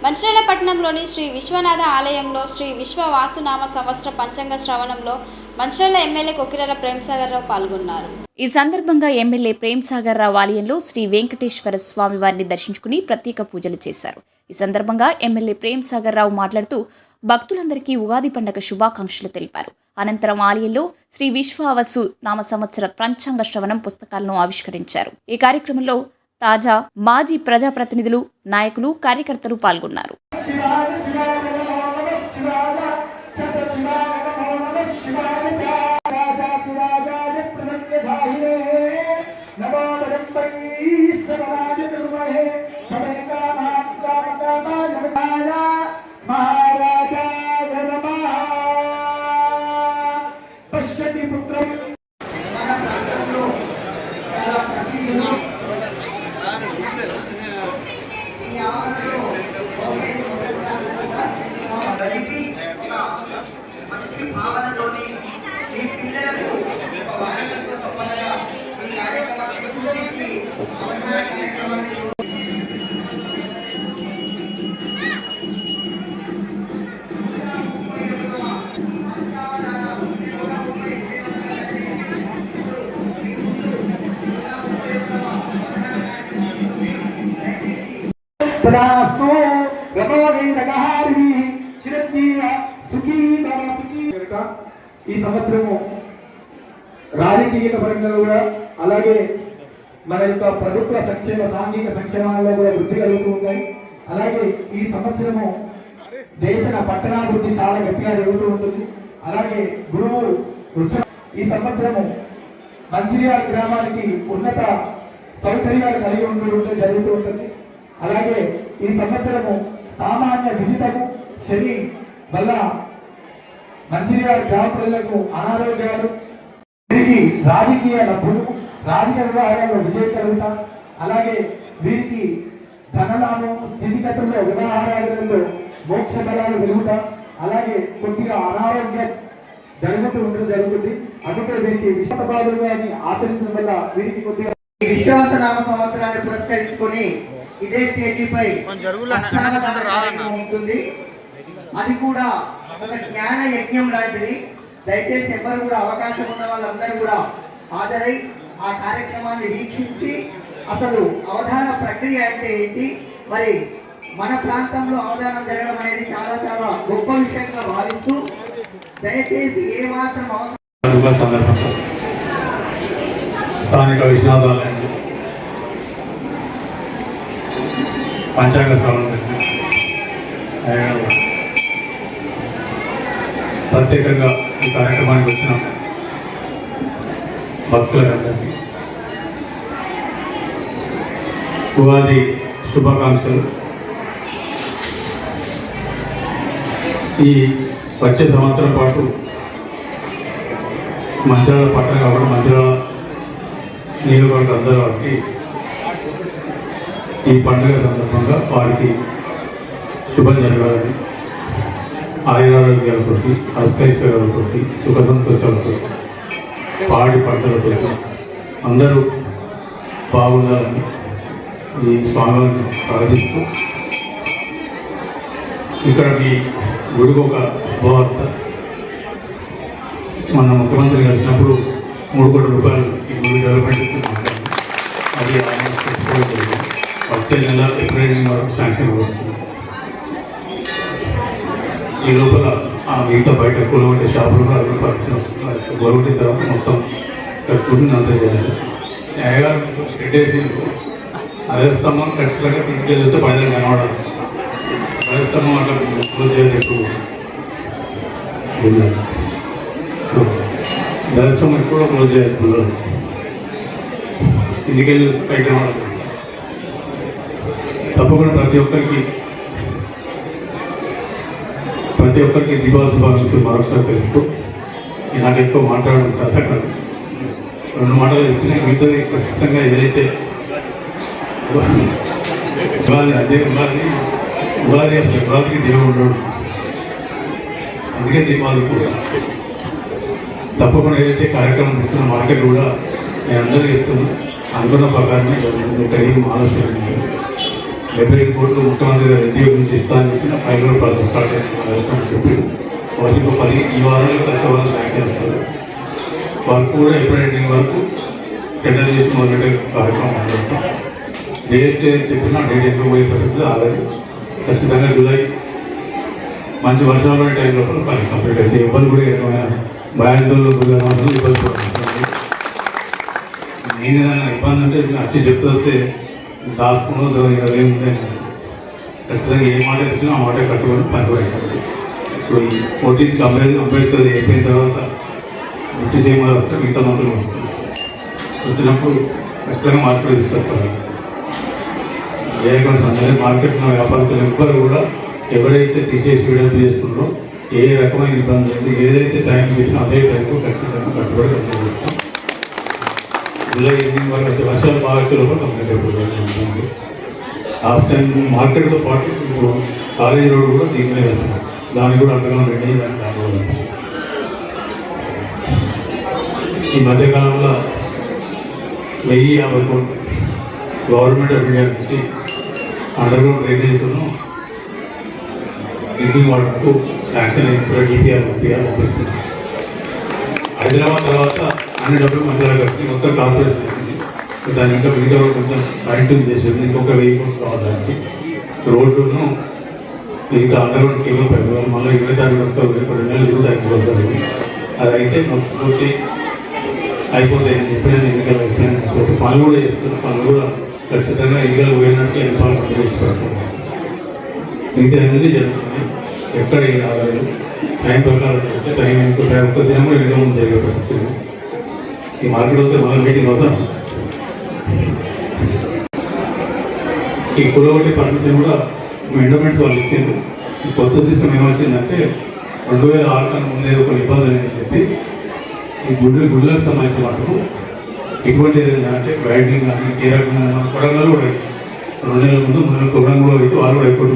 మంచిర్యాల పట్టణంలోని శ్రీ విశ్వనాథ ఆలయంలో శ్రీ విశ్వవాసునామ సంవత్సర పంచాంగ శ్రవణంలో మంచిర్యాల ఎమ్మెల్యే కొక్కిరాల ప్రేమ్సాగర్ రావు పాల్గొన్నారు. ఈ సందర్భంగా ఎమ్మెల్యే ప్రేమ్సాగర్ రావు ఆలయంలో శ్రీ వెంకటేశ్వర స్వామి వారిని దర్శించుకుని ప్రత్యేక పూజలు చేశారు. ఈ సందర్భంగా ఎమ్మెల్యే ప్రేమ్సాగర్ రావు మాట్లాడుతూ భక్తులందరికీ ఉగాది పండుగ శుభాకాంక్షలు తెలిపారు. అనంతరం ఆలయంలో శ్రీ విశ్వవసు నామ సంవత్సర పంచాంగ శ్రవణం పుస్తకాలను ఆవిష్కరించారు. ఈ కార్యక్రమంలో తాజా మాజీ ప్రజాప్రతినిధులు, నాయకులు, కార్యకర్తలు పాల్గొన్నారు. ఈ సంవత్సరము రాజకీయ పరంగా కూడా అలాగే మన యొక్క ప్రభుత్వ సంక్షేమ సాంఘిక సంక్షేమాల్లో కూడా వృద్ధి కలుగుతూ ఉన్నాయి. అలాగే ఈ సంవత్సరము దేశ పట్టణాభివృద్ధి చాలా గట్టిగా జరుగుతూ ఉంటుంది. అలాగే గురువు ఈ సంవత్సరము మంచిర్యాల గ్రామానికి ఉన్నత సౌకర్యాలు కలిగి ఉంటూ జరుగుతూ ఉంటుంది. అలాగే ఈ సంవత్సరము సామాన్య విజితము శని వల్ల మంచిర్యాల గ్రామ ప్రజలకు అనారోగ్యాలు, వీరికి రాజకీయ లబ్ధులు, రాజకీయ వ్యవహారాల్లో విజయం కలుగుతాం. అలాగే వీరికి ధనలాభం, స్థితిగతుల్లో వ్యవహారాలలో మోక్ష బలాలు వెలుగుతాం. అలాగే కొద్దిగా అనారోగ్యం జరుగుతుంది. అందుకే వీరికి విషపాదులుగాని ఆచరించడం వల్ల వీరికి కొద్దిగా విశ్వాస నామ సంవత్సరాన్ని పురస్కరించుకొని ఇదే తేదీపై ఉంటుంది. అది కూడా ఒక జ్ఞాన యజ్ఞం లాంటిది. దయచేసి ఎవరు కూడా అవకాశం ఉన్న వాళ్ళందరూ కూడా హాజరై ఆ కార్యక్రమాన్ని వీక్షించి అసలు అవధాన ప్రక్రియ అంటే ఏంటి, మరి మన ప్రాంతంలో అవధానం జరగడం అనేది చాలా చాలా గొప్ప విషయంగా భావిస్తూ దయచేసి ఏ మాత్రం స్థానిక విశ్వనాథాలయంలో పంచాంగ శ్రవణం ప్రత్యేకంగా ఈ కార్యక్రమానికి వచ్చిన భక్తులందరికీ ఉగాది శుభాకాంక్షలు. ఈ వచ్చే సంవత్సరం పాటు మంచిర్యాల పట్టణం కాబట్టి మంచిర్యాల నియోజకవర్గ అందరూ వారికి ఈ పండుగ సందర్భంగా వారికి శుభం జరగాలని, ఆయురారోగ్యాలతో, అష్టైశ్వర్యాలతో, సుఖ సంతోషాలతో, పాడి పంటలతో అందరూ బాగుండాలని ఈ స్వామిని ప్రార్థిస్తూ ఇక్కడ మీ గుడికి ఒక శుభవార్త. మన ముఖ్యమంత్రి కలిసినప్పుడు 3 కోట్ల రూపాయలు ఈ గుడి డెవలప్మెంట్ అది వచ్చే నెల ఏప్రిల్ వరకు శాంక్షన్ వస్తుంది. ఈ లోపల ఆ మిగతా బయట కూలగొట్టే షాపులు కూడా అవి గొరగొట్టిన తర్వాత మొత్తం కట్టుకుని అంతా చేయాలి. న్యాయగారు స్టేటేసి అదస్తమం ఖచ్చితంగా ఇంటికి వెళ్తే బయట కనబడాలి. అదస్తమం అట్లా క్లోజ్ చేయాలి. ఎక్కువ దర్శనం ఎక్కువ క్లోజ్ చేయాలి. పిల్లలు ఇంటికి వెళ్ళి పైకి కనబడాలి. తప్పకుండా ప్రతి ఒక్కరికి దీపావళి శుభాకాంక్షలు మరొకసారి తెలుపుతూ నాకు ఎక్కువ మాట్లాడడం చేత కాదు. 2 మాటలు చెప్పిన మీతో ఖచ్చితంగా ఏదైతే ఉగాది అదే ఉగాది అసలు ఉగాదికి దేవుడు ఉండడు. అందుకే దీపావళి కూడా తప్పకుండా ఏదైతే కార్యక్రమం ఇస్తున్న మార్కెట్ కూడా నేను అందరూ ఇస్తున్నాను. అనుకున్న ప్రకారమే జరిగింది. ఆలోచన 75 కోట్లు ముఖ్యమంత్రి గారు ఎన్టీఏ గురించి ఇస్తా అని చెప్పిన ఫైల్ కూడా ప్రాసెస్ స్టార్ట్ అయింది చెప్పి వాటికి 10 ఈ వారంలో కలిసి వాళ్ళు శాంక్షన్ చేస్తారు. వర్క్ కూడా ఏప్రిల్ ఎండింగ్ వరకు టెండర్ చేసి మొదలెట్టే కార్యక్రమం మాట్లాడతాం. డేట్ చెప్పినా డేట్ ఎక్కువ పోయే పరిస్థితి ఆల్రెడీ ఖచ్చితంగా జూలై మంచి వర్షాలు పడే టైం లోపల పని కంప్లీట్ అయితే ఇబ్బంది కూడా ఏమైనా భయాందోళనలు ఇబ్బంది పడుతుంది. నేను ఏదైనా ఇబ్బంది అంటే వచ్చి చెప్తే దాచుకున్నదో ఏముంది ఖచ్చితంగా ఏ మాట ఇచ్చినా ఆ మాట కట్టుకొని పని కూడా అవుతుంది. ఇప్పుడు ఈ 14th అంబేద్కర్ అయిపోయిన తర్వాత బ్రిటిష్ ఏమో వస్తే మిగతా మంత్రులు వస్తుంది. వచ్చినప్పుడు ఖచ్చితంగా మార్కెట్ తీసుకొస్తారు. ఏ అందరూ మార్కెట్లో వ్యాపారస్తులు ఎవ్వరు కూడా ఎవరైతే తీసేసి విడుదల చేస్తున్నారో ఏ రకమైన ఇబ్బంది లేదు, ఏదైతే టైం పెట్టినా అదే టైంకు ఖచ్చితంగా కట్టుబడి కంప్లీట్ చేస్తాం. జూలై ఎండింగ్ వరకు అయితే వర్షాలు బాగా లోపల కంప్లీట్ అయిపోతుంది. లాస్ట్ టైం మార్కెట్తో పాటు ఇప్పుడు కాలేజీ రోడ్ కూడా దీనిలో వెళ్తున్నాం. దానికి కూడా అండర్గ్రౌండ్ రెడీ దాని ఈ మధ్యకాలంలో 1050 కోట్లు గవర్నమెంట్ ఆఫ్ ఇండియా నుంచి అండర్గ్రౌండ్ డ్రైనేజ్ను డ్రింకింగ్ వాటర్కు శాంక్షన్ అయిన డిపిఆర్ పంపిస్తుంది. హైదరాబాద్ తర్వాత అన్ని డబ్బులు మధ్యలో కలిసి మొత్తం కార్పొరేషన్ చేసింది. దాన్ని ఇంకా మిగతా కొంచెం ఫైన్ చేసింది. ఇంకొక 1000 కోట్లు కావడానికి రోడ్డును మిగతా అండర్గ్రౌండ్ కేబుల్ పైపు మళ్ళీ 20 తారీఖు వరకు 2 నెలలు దిగుతా అయిపోతుంది. అది అయితే పూర్తి అయిపోతాయని చెప్పి నేను ఎన్నికలు అయిపోయిన పనులు కూడా చేస్తున్న పనులు కూడా ఖచ్చితంగా ఎన్నికలు పోయినట్టు ఎన్నికలు చేసి పెడుతున్నాను. మిగతా అనేది జరుగుతుంది. ఎక్కడ ఏం రాలేదు. టైం ప్రకారం చెప్తే టైం ఒక్క దినం కూడా ఎన్నికల ముందు జరిగే పరిస్థితి. ఈ మార్కెట్ వస్తే మళ్ళీ మీటింగ్ అవుతాం. ఈ కులవటి పర్మిషన్ కూడా ఎండోమెంట్స్ వాళ్ళు ఇచ్చింది. ఈ కొత్త సిస్టమ్ ఏమొచ్చిందంటే 2006 కన్నా ముందే ఒక ఇబ్బంది అని చెప్పి ఈ గుడ్లకు సంబంధించిన మటుకు ఎటువంటి ఏదైనా అంటే బ్రైడింగ్ కానీ ఏ రకంగా కొడంగల్ కూడా 2 నెలల ముందు కొడంగల్ కూడా అయితే వాళ్ళు కూడా ఎక్కువ